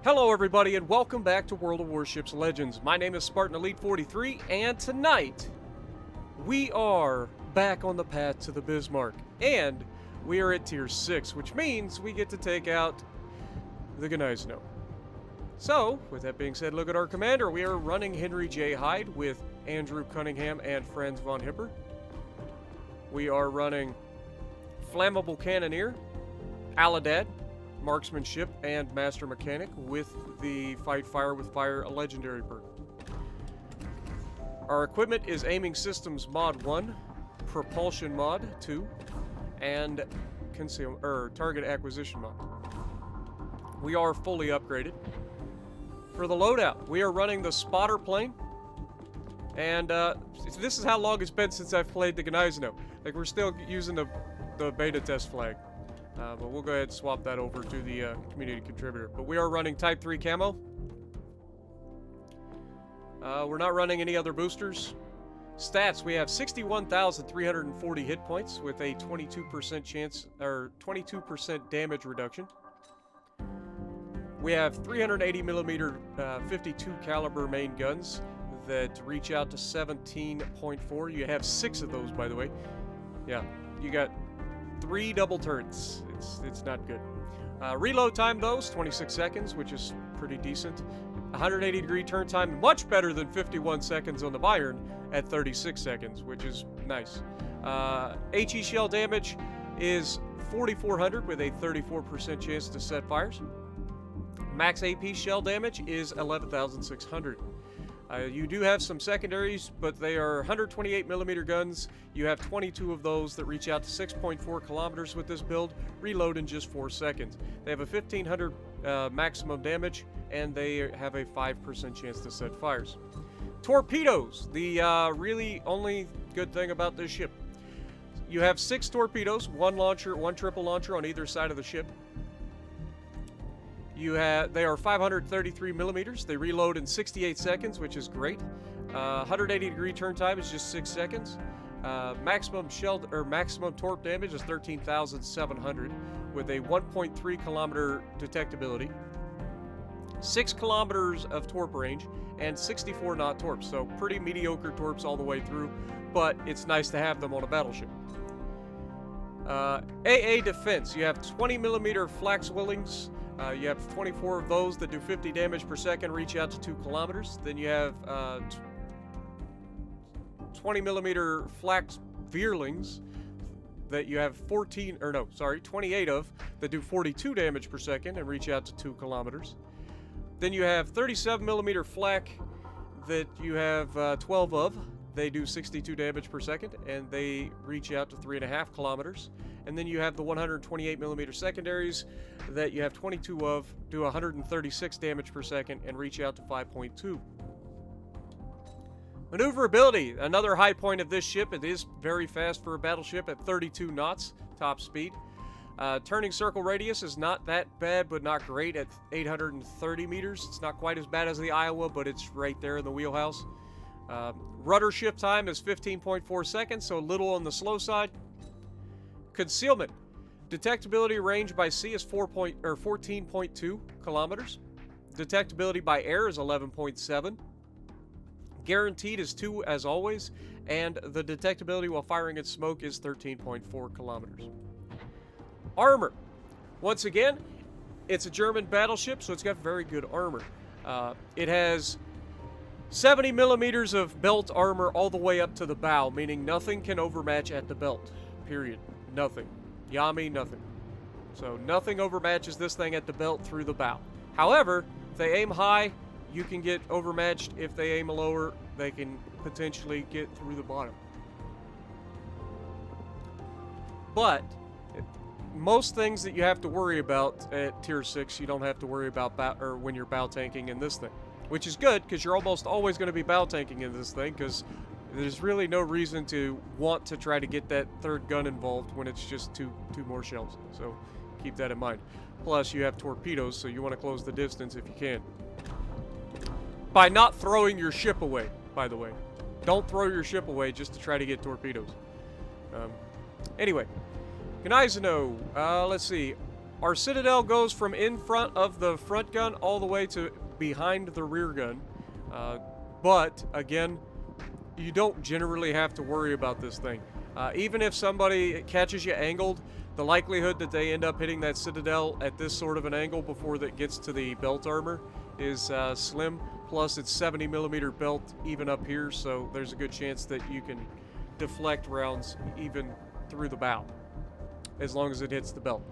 Hello everybody and welcome back to World of Warships Legends. My name is Spartan Elite 43 and tonight we are back on the path to the Bismarck and we are at tier 6, which means we get to take out the Gneisenau. So, with that being said, look at our commander. We are running Henry J. Hyde with Andrew Cunningham and Franz von Hipper. We are running Flammable Cannoneer, Aladad, Marksmanship, and Master Mechanic with the Fight Fire with Fire, a legendary perk. Our equipment is Aiming Systems Mod 1, Propulsion Mod 2, and Target Acquisition Mod. We are fully upgraded. For the loadout, we are running the Spotter plane, and this is how long it's been since I've played the Gneisenau. Like, we're still using the beta test flag. But we'll go ahead and swap that over to the community contributor. But we are running Type 3 camo. We're not running any other boosters. Stats, we have 61,340 hit points with a 22% chance, or 22% damage reduction. We have 380mm 52 caliber main guns that reach out to 17.4. You have 6 of those, by the way. Yeah, you got 3 double turrets. It's not good. Reload time, though, is 26 seconds, which is pretty decent. 180-degree turn time, much better than 51 seconds on the Bayern at 36 seconds, which is nice. HE shell damage is 4,400 with a 34% chance to set fires. Max AP shell damage is 11,600. You do have some secondaries, but they are 128mm guns. You have 22 of those that reach out to 6.4 kilometers with this build, reload in just 4 seconds. They have a 1,500 maximum damage, and they have a 5% chance to set fires. Torpedoes, the really only good thing about this ship. You have 6 torpedoes, 1 launcher, 1 triple launcher on either side of the ship. They are 533mm. They reload in 68 seconds, which is great. 180-degree turn time is just 6 seconds. Maximum torp damage is 13,700 with a 1.3 kilometer detectability, 6 kilometers of torp range, and 64 knot torps. So pretty mediocre torps all the way through, but it's nice to have them on a battleship. AA defense. You have 20mm flak Willings. You have 24 of those that do 50 damage per second, reach out to 2 kilometers. Then you have 20mm flak Veerlings that you have 28 of that do 42 damage per second and reach out to 2 kilometers. Then you have 37mm flak that you have 12 of. They do 62 damage per second and they reach out to 3.5 kilometers. And then you have the 128mm secondaries that you have 22 of, do 136 damage per second, and reach out to 5.2. Maneuverability, another high point of this ship. It is very fast for a battleship at 32 knots, top speed. Turning circle radius is not that bad, but not great at 830 meters. It's not quite as bad as the Iowa, but it's right there in the wheelhouse. Rudder shift time is 15.4 seconds, so a little on the slow side. Concealment. Detectability range by sea is 14.2 kilometers. Detectability by air is 11.7. Guaranteed is 2 as always. And the detectability while firing at smoke is 13.4 kilometers. Armor. Once again, it's a German battleship, so it's got very good armor. It has 70mm of belt armor all the way up to the bow, meaning nothing can overmatch at the belt. Period. Nothing. Yami, nothing. So nothing overmatches this thing at the belt through the bow. However, if they aim high, you can get overmatched. If they aim lower, they can potentially get through the bottom. But most things that you have to worry about at tier 6, you don't have to worry about when you're bow tanking in this thing. Which is good, because you're almost always going to be bow tanking in this thing, because there's really no reason to want to try to get that third gun involved when it's just two more shells. So keep that in mind. Plus, you have torpedoes, so you want to close the distance if you can. By not throwing your ship away, by the way. Don't throw your ship away just to try to get torpedoes. Anyway, Gneisenau, let's see. Our Citadel goes from in front of the front gun all the way to behind the rear gun. But, again, you don't generally have to worry about this thing. Even if somebody catches you angled, the likelihood that they end up hitting that Citadel at this sort of an angle before that gets to the belt armor is slim. Plus, it's 70mm belt even up here, so there's a good chance that you can deflect rounds even through the bow, as long as it hits the belt.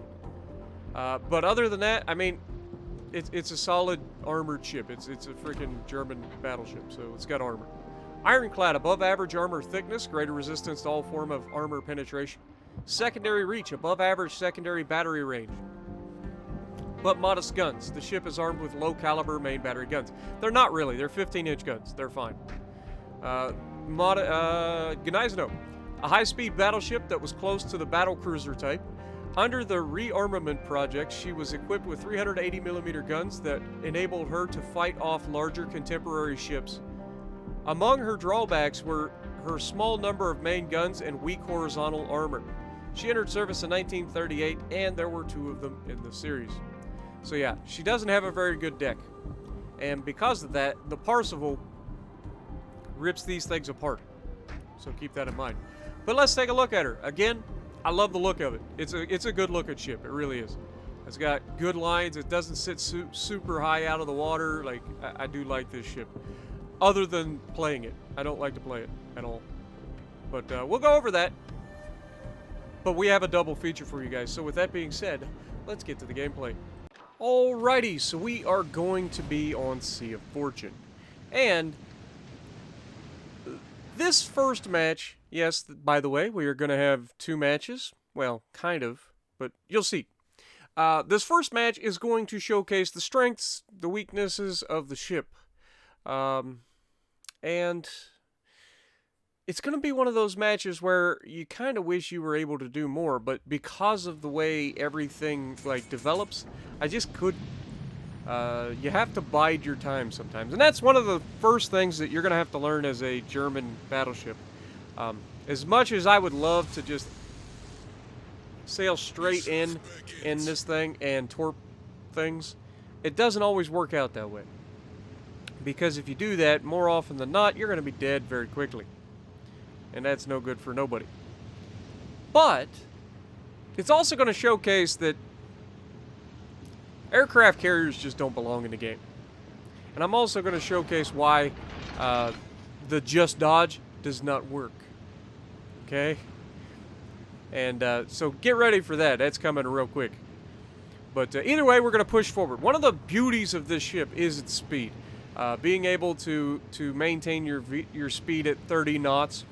But other than that, I mean, it's a solid armored ship. It's a freaking German battleship, so it's got armor. Ironclad, above average armor thickness, greater resistance to all form of armor penetration. Secondary reach, above average secondary battery range. But modest guns. The ship is armed with low caliber main battery guns. They're not really. They're 15-inch guns. They're fine. Gneisenau, a high-speed battleship that was close to the battlecruiser type. Under the rearmament project, she was equipped with 380mm guns that enabled her to fight off larger contemporary ships. Among her drawbacks were her small number of main guns and weak horizontal armor. She entered service in 1938, and there were 2 of them in the series. So yeah, she doesn't have a very good deck. And because of that, the Parseval rips these things apart. So keep that in mind. But let's take a look at her. Again, I love the look of it. It's a good looking ship. It really is. It's got good lines. It doesn't sit super high out of the water. Like, I do like this ship. Other than playing it. I don't like to play it at all. But we'll go over that. But we have a double feature for you guys. So with that being said, let's get to the gameplay. Alrighty, so we are going to be on Sea of Fortune. And this first match, yes, by the way, we are going to have 2 matches. Well, kind of, but you'll see. This first match is going to showcase the strengths, the weaknesses of the ship. And it's going to be one of those matches where you kind of wish you were able to do more, but because of the way everything, like, develops, I just couldn't. You have to bide your time sometimes. And that's one of the first things that you're going to have to learn as a German battleship. As much as I would love to just sail straight in this thing and torp things, it doesn't always work out that way. Because if you do that, more often than not, you're going to be dead very quickly. And that's no good for nobody. But it's also going to showcase that aircraft carriers just don't belong in the game. And I'm also going to showcase why the just dodge does not work. Okay? And so get ready for that. That's coming real quick. But either way, we're going to push forward. One of the beauties of this ship is its speed. Being able to maintain your speed at 30 knots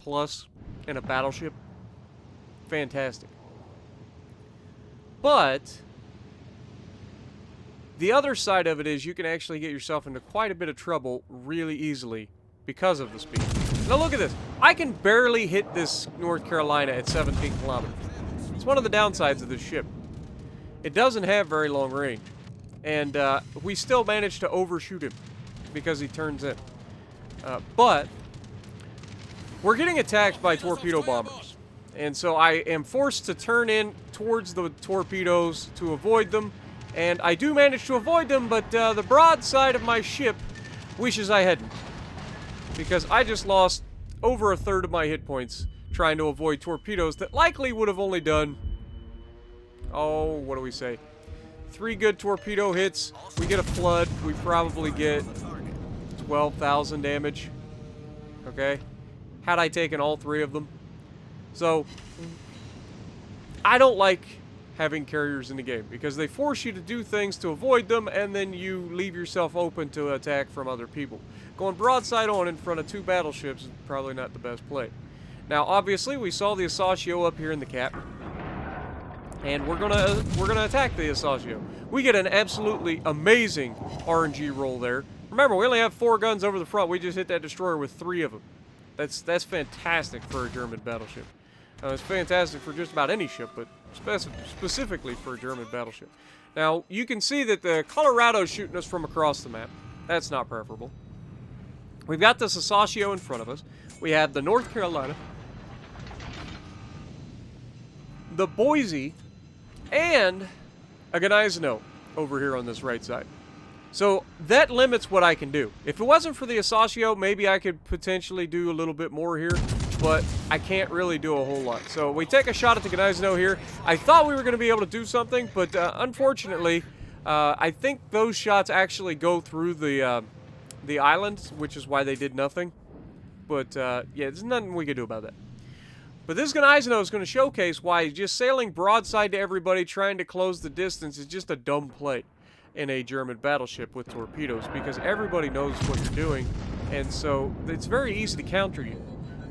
plus in a battleship, fantastic. But the other side of it is you can actually get yourself into quite a bit of trouble really easily because of the speed. Now look at this. I can barely hit this North Carolina at 17 kilometers. It's one of the downsides of this ship. It doesn't have very long range. And we still managed to overshoot him because he turns in. But we're getting attacked by torpedo bombers. And so I am forced to turn in towards the torpedoes to avoid them. And I do manage to avoid them, but the broadside of my ship wishes I hadn't. Because I just lost over a third of my hit points trying to avoid torpedoes that likely would have only done, oh, what do we say? 3 good torpedo hits. We get a flood. We probably get 12,000 damage. Okay? Had I taken all 3 of them. So, I don't like having carriers in the game because they force you to do things to avoid them and then you leave yourself open to attack from other people. Going broadside on in front of 2 battleships is probably not the best play. Now, obviously, we saw the Asasio up here in the cap. And we're gonna attack the Asasio. We get an absolutely amazing RNG roll there. Remember, we only have 4 guns over the front. We just hit that destroyer with 3 of them. That's fantastic for a German battleship. It's fantastic for just about any ship, but specifically for a German battleship. Now, you can see that the Colorado's shooting us from across the map. That's not preferable. We've got the Asasio in front of us. We have the North Carolina, the Boise, and a Gneisenau over here on this right side. So that limits what I can do. If it wasn't for the Asasio, maybe I could potentially do a little bit more here, but I can't really do a whole lot. So we take a shot at the Gneisenau here. I thought we were going to be able to do something, but unfortunately, I think those shots actually go through the island, which is why they did nothing. But yeah, there's nothing we can do about that. But this Gneisenau is going to showcase why just sailing broadside to everybody, trying to close the distance, is just a dumb play in a German battleship with torpedoes, because everybody knows what you're doing, and so it's very easy to counter you.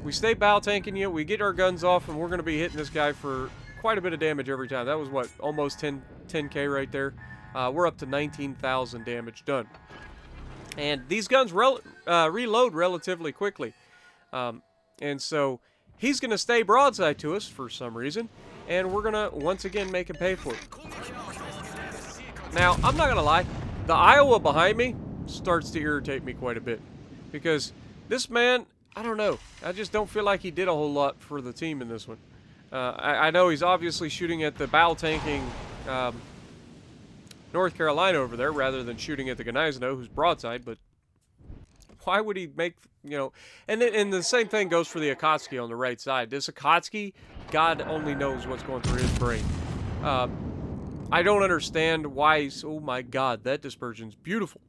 We stay bow tanking you, we get our guns off, and we're going to be hitting this guy for quite a bit of damage every time. That was, what, almost 10k right there. We're up to 19,000 damage done. And these guns reload relatively quickly. And so he's going to stay broadside to us for some reason, and we're going to once again make him pay for it. Now, I'm not going to lie, the Iowa behind me starts to irritate me quite a bit, because this man, I don't know, I just don't feel like he did a whole lot for the team in this one. I know he's obviously shooting at the bow tanking North Carolina over there rather than shooting at the Gneisenau, who's broadside, but why would he make, you know, and the same thing goes for the Akatsuki on the right side. This Akatsuki, God only knows what's going through his brain. I don't understand why he's, oh my God, that dispersion's beautiful.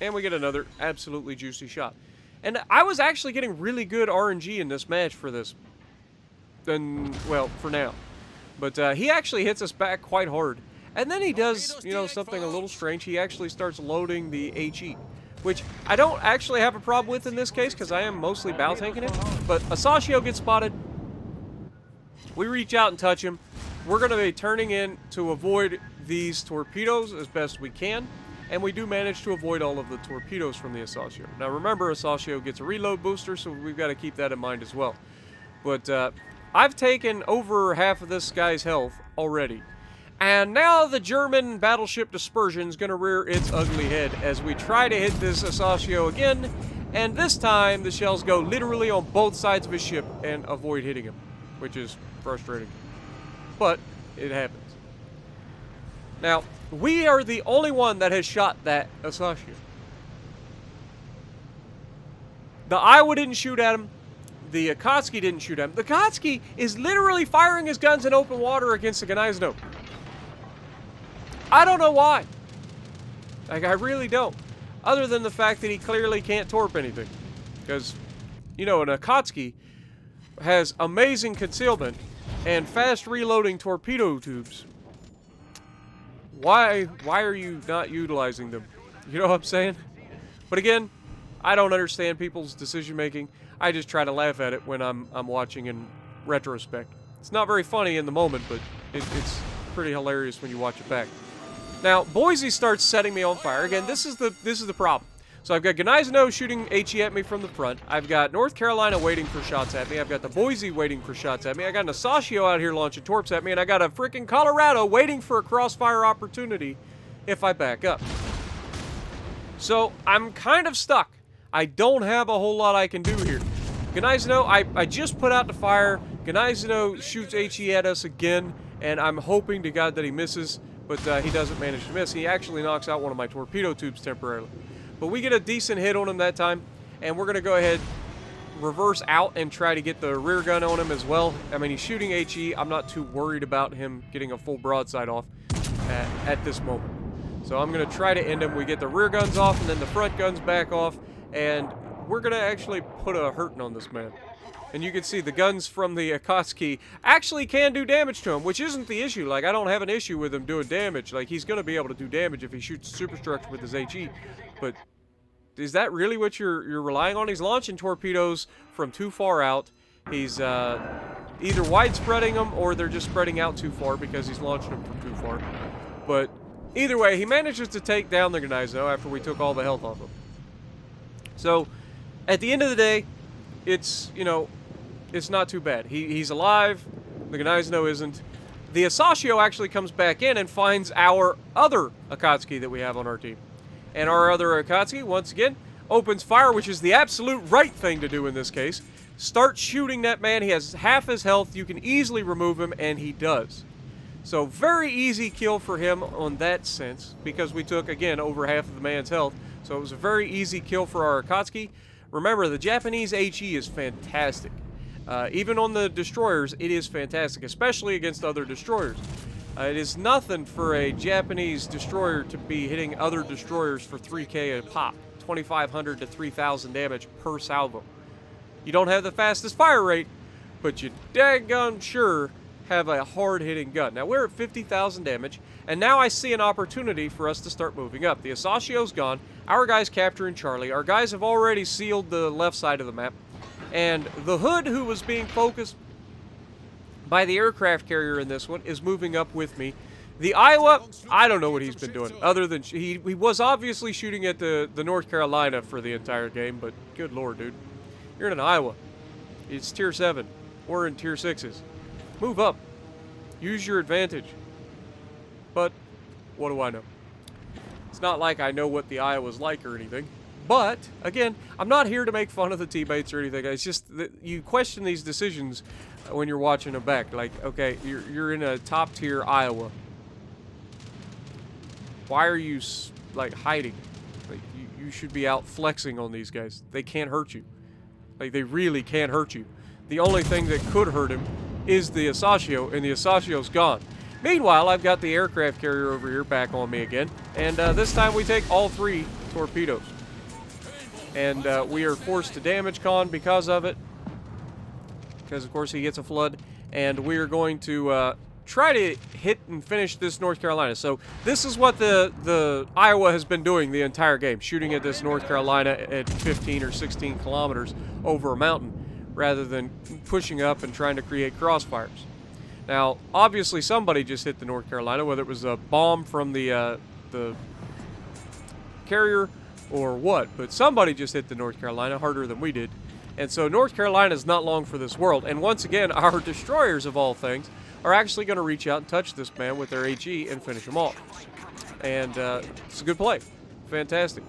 And we get another absolutely juicy shot. And I was actually getting really good RNG in this match for this. And, well, for now. But he actually hits us back quite hard. And then he does, you know, something a little strange. He actually starts loading the HE, which I don't actually have a problem with in this case, because I am mostly bow tanking it. But Asasio gets spotted. We reach out and touch him. We're going to be turning in to avoid these torpedoes as best we can. And we do manage to avoid all of the torpedoes from the Asasio. Now remember, Asasio gets a reload booster, so we've got to keep that in mind as well. But I've taken over half of this guy's health already. And now the German battleship dispersion is going to rear its ugly head as we try to hit this Asasio again. And this time, the shells go literally on both sides of his ship and avoid hitting him, which is frustrating. But it happens. Now, we are the only one that has shot that Asasio. The Iowa didn't shoot at him. The Akatsuki didn't shoot at him. The Akatsuki is literally firing his guns in open water against the Gneisenau. I don't know why. Like, I really don't. Other than the fact that he clearly can't torp anything. Because, you know, an Akatsuki has amazing concealment and fast reloading torpedo tubes. Why are you not utilizing them? You know what I'm saying? But again, I don't understand people's decision making. I just try to laugh at it when I'm watching in retrospect. It's not very funny in the moment, but it's pretty hilarious when you watch it back. Now, Boise starts setting me on fire. Again, this is the problem. So I've got Gneisenau shooting HE at me from the front. I've got North Carolina waiting for shots at me. I've got the Boise waiting for shots at me. I got an Asasio out here launching torps at me. And I got a freaking Colorado waiting for a crossfire opportunity if I back up. So I'm kind of stuck. I don't have a whole lot I can do here. Gneisenau, I just put out the fire. Gneisenau shoots HE at us again. And I'm hoping to God that he misses. But he doesn't manage to miss. He actually knocks out one of my torpedo tubes temporarily. But we get a decent hit on him that time, and we're going to go ahead, reverse out, and try to get the rear gun on him as well. I mean, he's shooting HE. I'm not too worried about him getting a full broadside off at this moment. So I'm going to try to end him. We get the rear guns off, and then the front guns back off, and we're going to actually put a hurting on this man. And you can see the guns from the Akatsuki actually can do damage to him, which isn't the issue. Like, I don't have an issue with him doing damage. Like, he's going to be able to do damage if he shoots superstructure with his HE. But is that really what you're relying on? He's launching torpedoes from too far out. He's either widespreading them or they're just spreading out too far because he's launching them from too far. But either way, he manages to take down the Gneisenau after we took all the health off him. So, at the end of the day, it's, you know, it's not too bad. He's alive. The Gneisenau isn't. The Asasio actually comes back in and finds our other Akatsuki that we have on our team. And our other Akatsuki, once again, opens fire, which is the absolute right thing to do in this case. Start shooting that man. He has half his health. You can easily remove him, and he does. So very easy kill for him on that sense, because we took, again, over half of the man's health. So it was a very easy kill for our Akatsuki. Remember, the Japanese HE is fantastic. Even on the destroyers, it is fantastic, especially against other destroyers. It is nothing for a Japanese destroyer to be hitting other destroyers for 3k a pop, 2,500 to 3,000 damage per salvo. You don't have the fastest fire rate, but you daggone sure have a hard-hitting gun. Now, we're at 50,000 damage, and now I see an opportunity for us to start moving up. The Asashio's gone. Our guys capturing Charlie. Our guys have already sealed the left side of the map. And the Hood, who was being focused by the aircraft carrier in this one, is moving up with me. The Iowa, I don't know what he's been doing, other than he was obviously shooting at the North Carolina for the entire game, but good lord, dude. You're in an Iowa. It's tier 7. We're in tier 6s. Move up. Use your advantage. But what do I know? It's not like I know what the Iowa's like or anything. But, again, I'm not here to make fun of the teammates or anything. It's just that you question these decisions when you're watching them back. Like, okay, you're in a top-tier Iowa. Why are you, like, hiding? Like, you should be out flexing on these guys. They can't hurt you. Like, they really can't hurt you. The only thing that could hurt him is the Asashio, and the Asashio's gone. Meanwhile, I've got the aircraft carrier over here back on me again, and this time we take all 3 torpedoes. And we are forced to damage con because of it, because of course he gets a flood, and we are going to try to hit and finish this North Carolina. So this is what the Iowa has been doing the entire game, shooting at this North Carolina at 15 or 16 kilometers over a mountain, rather than pushing up and trying to create crossfires. Now, obviously somebody just hit the North Carolina, whether it was a bomb from the carrier or what, but somebody just hit the North Carolina harder than we did. And so North Carolina is not long for this world. And once again, our destroyers, of all things, are actually going to reach out and touch this man with their HE and finish him off. And it's a good play. Fantastic.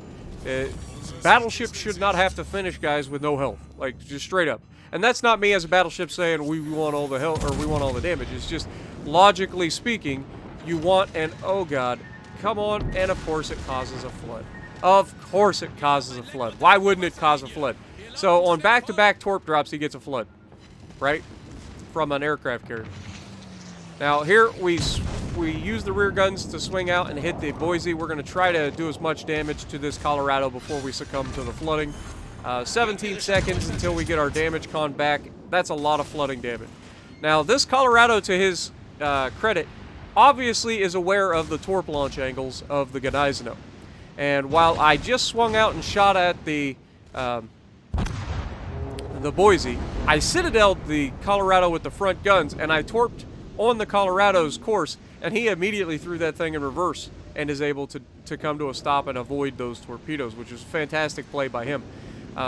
Battleships should not have to finish guys with no health, like just straight up. And that's not me as a battleship saying we want all the health or we want all the damage. It's just logically speaking, you want an, oh god, come on, and of course it causes a flood. Of course it causes a flood. Why wouldn't it cause a flood? So on back-to-back torp drops, he gets a flood, right? From an aircraft carrier. Now here we use the rear guns to swing out and hit the Boise. We're going to try to do as much damage to this Colorado before we succumb to the flooding. 17 seconds until we get our damage con back. That's a lot of flooding damage. Now this Colorado, to his credit, obviously is aware of the torp launch angles of the Gneisenau. And while I just swung out and shot at the Boise, I citadeled the Colorado with the front guns, and I torped on the Colorado's course, and he immediately threw that thing in reverse and is able to come to a stop and avoid those torpedoes, which is a fantastic play by him.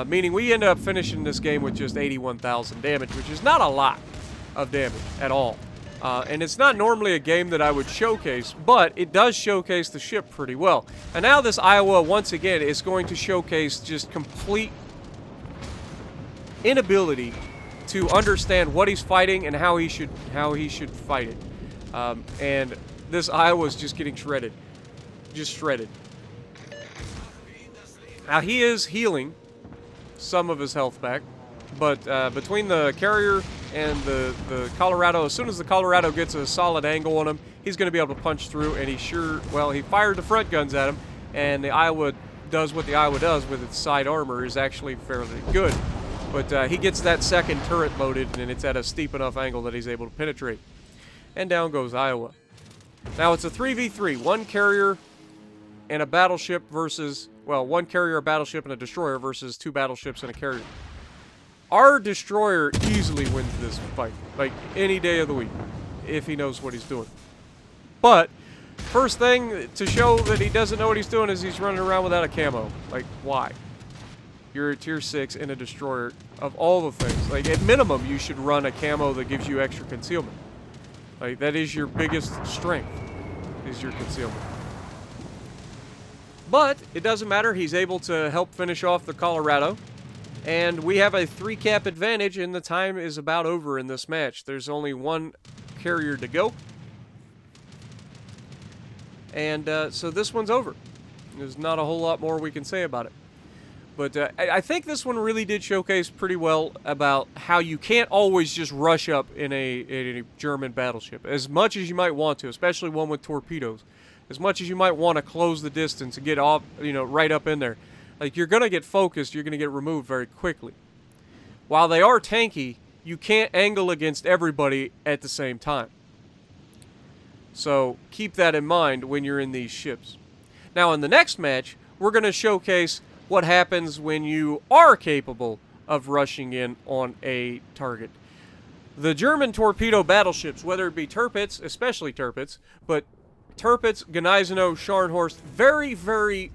Meaning we ended up finishing this game with just 81,000 damage, which is not a lot of damage at all. And it's not normally a game that I would showcase, but it does showcase the ship pretty well. And now this Iowa, once again, is going to showcase just complete inability to understand what he's fighting and how he should fight it. And this Iowa's just getting shredded. Just shredded. Now he is healing some of his health back, but between the carrier and the Colorado, as soon as the Colorado gets a solid angle on him, he's going to be able to punch through, and he fired the front guns at him, and the Iowa does what the Iowa does with its side armor is actually fairly good. But he gets that second turret loaded, and it's at a steep enough angle that he's able to penetrate. And down goes Iowa. Now it's a 3v3, one carrier and a battleship versus, well, one carrier, a battleship, and a destroyer versus 2 battleships and a carrier. Our destroyer easily wins this fight, like any day of the week, if he knows what he's doing. But first thing to show that he doesn't know what he's doing is he's running around without a camo. Like, why? You're a tier 6 in a destroyer. Of all the things, like at minimum, you should run a camo that gives you extra concealment. Like that is your biggest strength, is your concealment. But it doesn't matter. He's able to help finish off the Colorado. And we have a 3-cap advantage, and the time is about over in this match. There's only one carrier to go. And so this one's over. There's not a whole lot more we can say about it. But I think this one really did showcase pretty well about how you can't always just rush up in a German battleship. As much as you might want to, especially one with torpedoes. As much as you might want to close the distance and get off, right up in there. Like, you're going to get focused, you're going to get removed very quickly. While they are tanky, you can't angle against everybody at the same time. So keep that in mind when you're in these ships. Now in the next match, we're going to showcase what happens when you are capable of rushing in on a target. The German torpedo battleships, whether it be Tirpitz, especially Tirpitz, but Tirpitz, Gneisenau, Scharnhorst, very,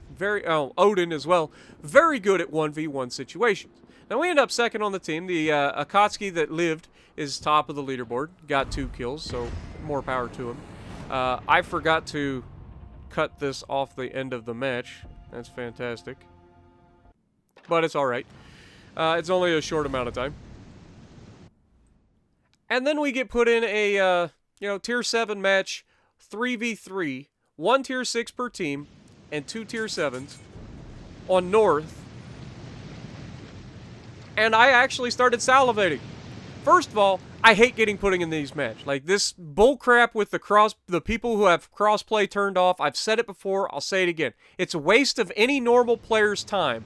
Odin as well, very good at 1v1 situations. Now we end up second on the team. The Akatsuki that lived is top of the leaderboard, got 2 kills, so more power to him. I forgot to cut this off the end of the match. That's fantastic. But it's alright. It's only a short amount of time. And then we get put in a, Tier 7 match, 3v3, 1 Tier 6 per team, and 2 Tier 7s on North. And I actually started salivating. First of all, I hate getting put in these matches. Like, this bullcrap with the people who have crossplay turned off. I've said it before, I'll say it again. It's a waste of any normal player's time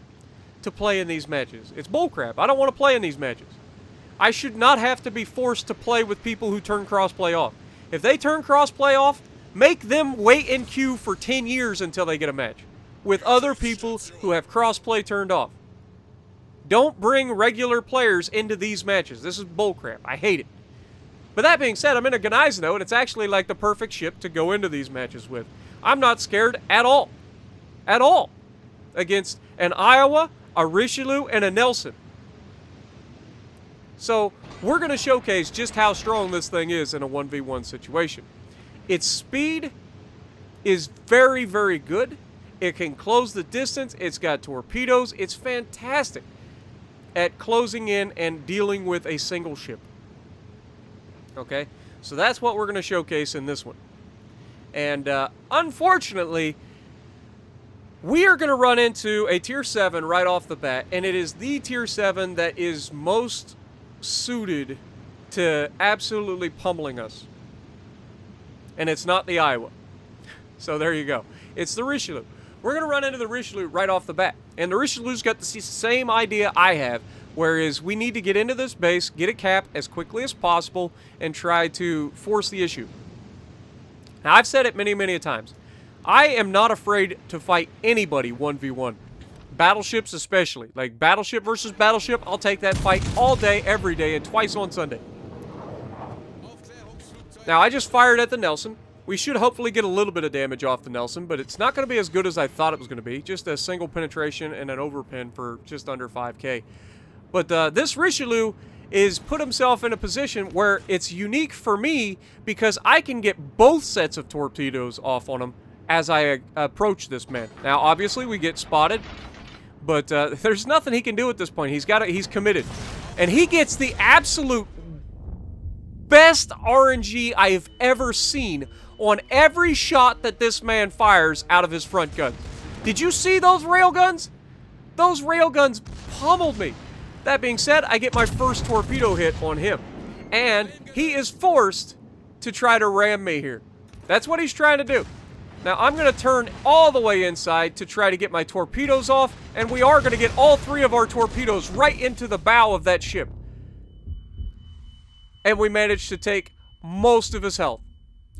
to play in these matches. It's bullcrap. I don't want to play in these matches. I should not have to be forced to play with people who turn crossplay off. If they turn crossplay off, make them wait in queue for 10 years until they get a match with other people who have crossplay turned off. Don't bring regular players into these matches. This is bullcrap. I hate it. But that being said, I'm in a Gneisenau, and it's actually like the perfect ship to go into these matches with. I'm not scared at all. At all. Against an Iowa, a Richelieu, and a Nelson. So, we're going to showcase just how strong this thing is in a 1v1 situation. Its speed is very, very good. It can close the distance. It's got torpedoes. It's fantastic at closing in and dealing with a single ship. Okay? So that's what we're going to showcase in this one. And unfortunately, we are going to run into a Tier 7 right off the bat, and it is the Tier 7 that is most suited to absolutely pummeling us. And it's not the Iowa. So there you go. It's the Richelieu. We're going to run into the Richelieu right off the bat. And the Richelieu's got the same idea I have, whereas we need to get into this base, get it capped as quickly as possible, and try to force the issue. Now, I've said it many, many a times. I am not afraid to fight anybody 1v1. Battleships especially. Like, battleship versus battleship, I'll take that fight all day, every day, and twice on Sunday. Now, I just fired at the Nelson. We should hopefully get a little bit of damage off the Nelson, but it's not going to be as good as I thought it was going to be. Just a single penetration and an overpin for just under 5k. But this Richelieu is put himself in a position where it's unique for me because I can get both sets of torpedoes off on him as I approach this man. Now, obviously, we get spotted, but there's nothing he can do at this point. He's committed. And he gets the absolute best RNG I have ever seen on every shot that this man fires out of his front gun. Did you see those railguns? Those railguns pummeled me. That being said, I get my first torpedo hit on him. And he is forced to try to ram me here. That's what he's trying to do. Now, I'm going to turn all the way inside to try to get my torpedoes off, and we are going to get all 3 of our torpedoes right into the bow of that ship. And we managed to take most of his health.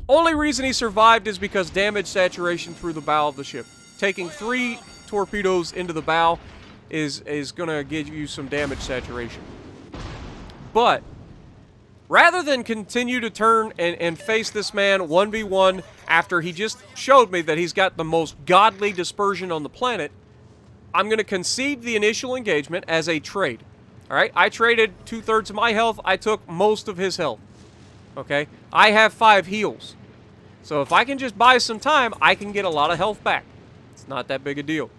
Only reason he survived is because damage saturation through the bow of the ship. Taking 3 torpedoes into the bow is going to give you some damage saturation. But rather than continue to turn and face this man 1v1 after he just showed me that he's got the most godly dispersion on the planet, I'm going to concede the initial engagement as a trade. Alright, I traded 2/3 of my health, I took most of his health. Okay, I have 5 heals. So if I can just buy some time, I can get a lot of health back. It's not that big a deal.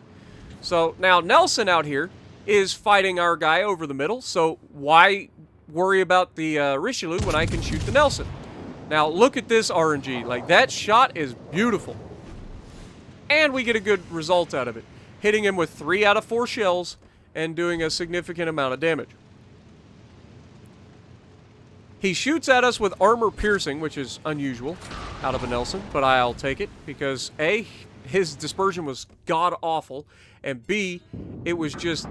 So now Nelson out here is fighting our guy over the middle, so why worry about the Richelieu when I can shoot the Nelson? Now look at this RNG, like that shot is beautiful. and we get a good result out of it, hitting him with 3 out of 4 shells and doing a significant amount of damage. He shoots at us with armor piercing, which is unusual out of a Nelson, but I'll take it because A, his dispersion was god-awful, and B, it was just,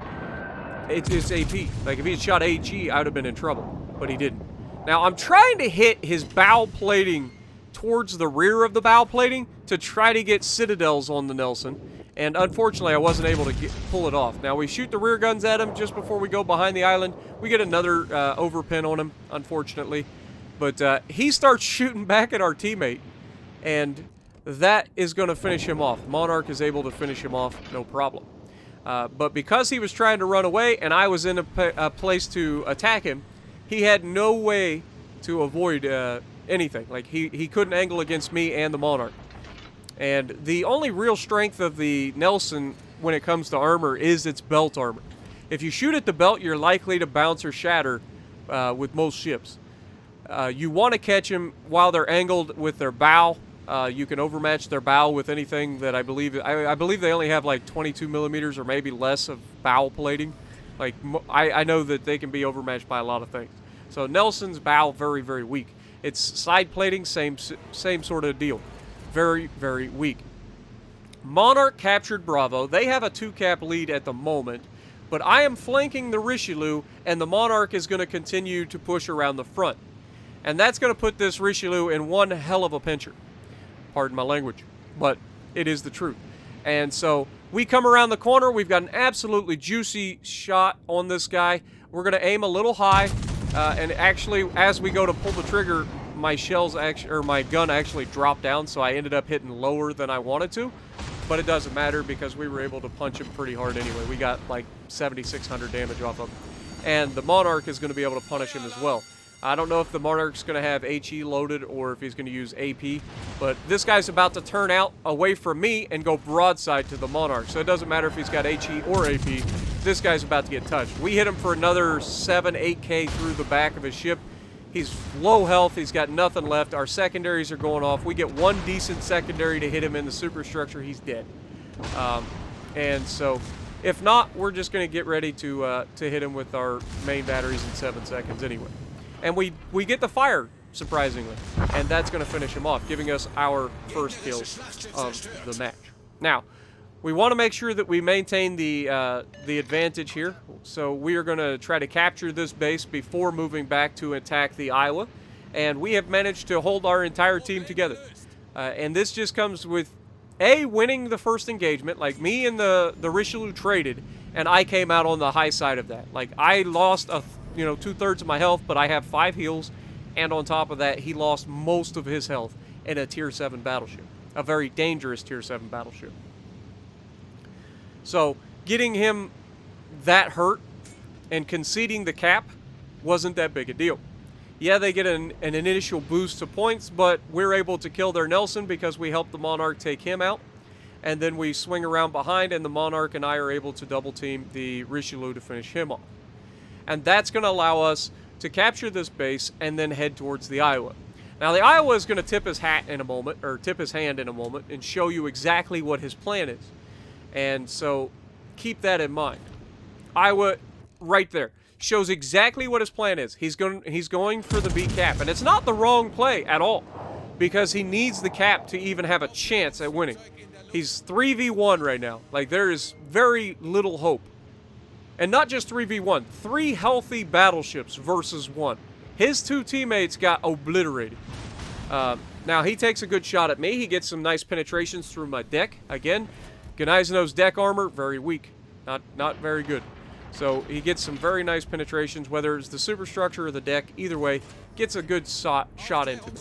it's AP. Like, if he had shot AG, I would have been in trouble, but he didn't. Now, I'm trying to hit his bow plating towards the rear of the bow plating to try to get citadels on the Nelson, and unfortunately, I wasn't able to pull it off. Now, we shoot the rear guns at him just before we go behind the island. We get another overpin on him, unfortunately, but he starts shooting back at our teammate, and that is going to finish him off. Monarch is able to finish him off, no problem. But because he was trying to run away and I was in a place to attack him, he had no way to avoid anything. Like, he couldn't angle against me and the Monarch. And the only real strength of the Nelson when it comes to armor is its belt armor. If you shoot at the belt, you're likely to bounce or shatter with most ships. You want to catch them while they're angled with their bow. You can overmatch their bow with anything that I believe they only have like 22 millimeters or maybe less of bow plating. Like, I know that they can be overmatched by a lot of things. So Nelson's bow, very, very weak. Its side plating, same sort of deal. Very, very weak. Monarch captured Bravo. They have a 2-cap lead at the moment, but I am flanking the Richelieu, and the Monarch is going to continue to push around the front. And that's going to put this Richelieu in one hell of a pincher. Pardon my language, but it is the truth. And so we come around the corner. We've got an absolutely juicy shot on this guy. We're going to aim a little high, and actually, as we go to pull the trigger, my gun actually dropped down, so I ended up hitting lower than I wanted to. But it doesn't matter because we were able to punch him pretty hard anyway. We got like 7,600 damage off of him. And the Monarch is going to be able to punish him as well. I don't know if the Monarch's going to have HE loaded or if he's going to use AP, but this guy's about to turn out away from me and go broadside to the Monarch. So it doesn't matter if he's got HE or AP. This guy's about to get touched. We hit him for another 7-8K through the back of his ship. He's low health. He's got nothing left. Our secondaries are going off. We get one decent secondary to hit him in the superstructure. He's dead. And so, if not, we're just going to get ready to hit him with our main batteries in 7 seconds anyway. And we get the fire, surprisingly. And that's going to finish him off, giving us our first kill of the match. Now, we want to make sure that we maintain the advantage here. So we are going to try to capture this base before moving back to attack the Iowa. And we have managed to hold our entire team together. And this just comes with, A, winning the first engagement. Like, me and the Richelieu traded, and I came out on the high side of that. Like, I lost 2/3 of my health, but I have 5 heals. And on top of that, he lost most of his health in a Tier 7 battleship. A very dangerous Tier 7 battleship. So, getting him that hurt and conceding the cap wasn't that big a deal. Yeah, they get an initial boost to points, but we're able to kill their Nelson because we helped the Monarch take him out. And then we swing around behind, and the Monarch and I are able to double team the Richelieu to finish him off. And that's going to allow us to capture this base and then head towards the Iowa. Now, the Iowa is going to tip his hand in a moment, and show you exactly what his plan is. And so, keep that in mind. Iowa, right there, shows exactly what his plan is. He's going for the B cap, and it's not the wrong play at all, because he needs the cap to even have a chance at winning. He's 3v1 right now. Like, there is very little hope. And not just 3v1, 3 healthy battleships versus 1. His 2 teammates got obliterated. Now, he takes a good shot at me. He gets some nice penetrations through my deck. Again, Gneisenau's deck armor, very weak. Not very good. So he gets some very nice penetrations, whether it's the superstructure or the deck. Either way, gets a good shot into me.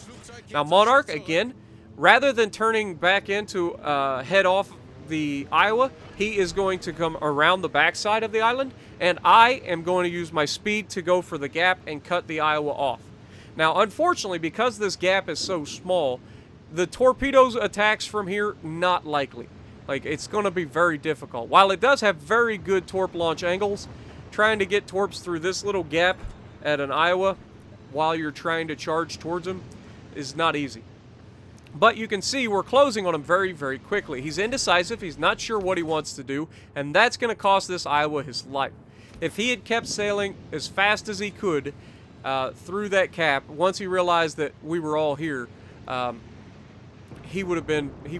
Now, Monarch, again, rather than turning back into head off the Iowa, he is going to come around the backside of the island, and I am going to use my speed to go for the gap and cut the Iowa off. Now, unfortunately, because this gap is so small, the torpedoes attacks from here, not likely. Like, it's going to be very difficult. While it does have very good torp launch angles, trying to get torps through this little gap at an Iowa while you're trying to charge towards them is not easy. But you can see we're closing on him very, very quickly. He's indecisive. He's not sure what he wants to do, and that's going to cost this Iowa his life. If he had kept sailing as fast as he could through that cap, once he realized that we were all here, he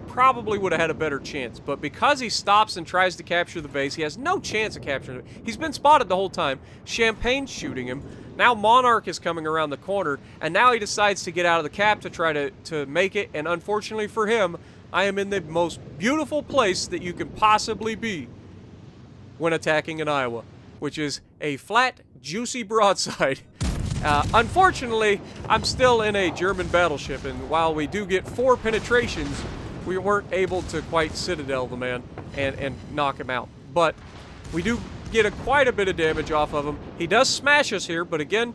probably would have had a better chance. But because he stops and tries to capture the base, he has no chance of capturing it. He's been spotted the whole time. Champagne's shooting him. Now Monarch is coming around the corner, and now he decides to get out of the cap to try to make it. And unfortunately for him, I am in the most beautiful place that you can possibly be when attacking an Iowa, which is a flat, juicy broadside. Unfortunately, I'm still in a German battleship, and while we do get 4 penetrations, we weren't able to quite citadel the man and knock him out. But we do get quite a bit of damage off of him. He does smash us here, but again,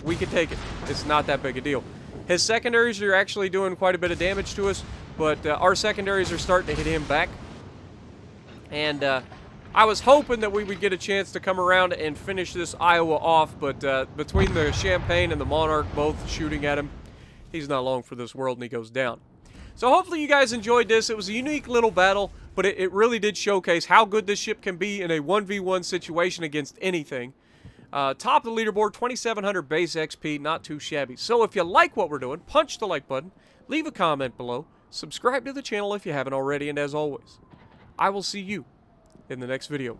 we can take it. It's not that big a deal. His secondaries are actually doing quite a bit of damage to us, but our secondaries are starting to hit him back. And I was hoping that we would get a chance to come around and finish this Iowa off, but between the Champagne and the Monarch both shooting at him, he's not long for this world and he goes down. So hopefully you guys enjoyed this. It was a unique little battle, but it really did showcase how good this ship can be in a 1v1 situation against anything. Top of the leaderboard, 2,700 base XP, not too shabby. So if you like what we're doing, punch the like button, leave a comment below, subscribe to the channel if you haven't already, and as always, I will see you in the next video.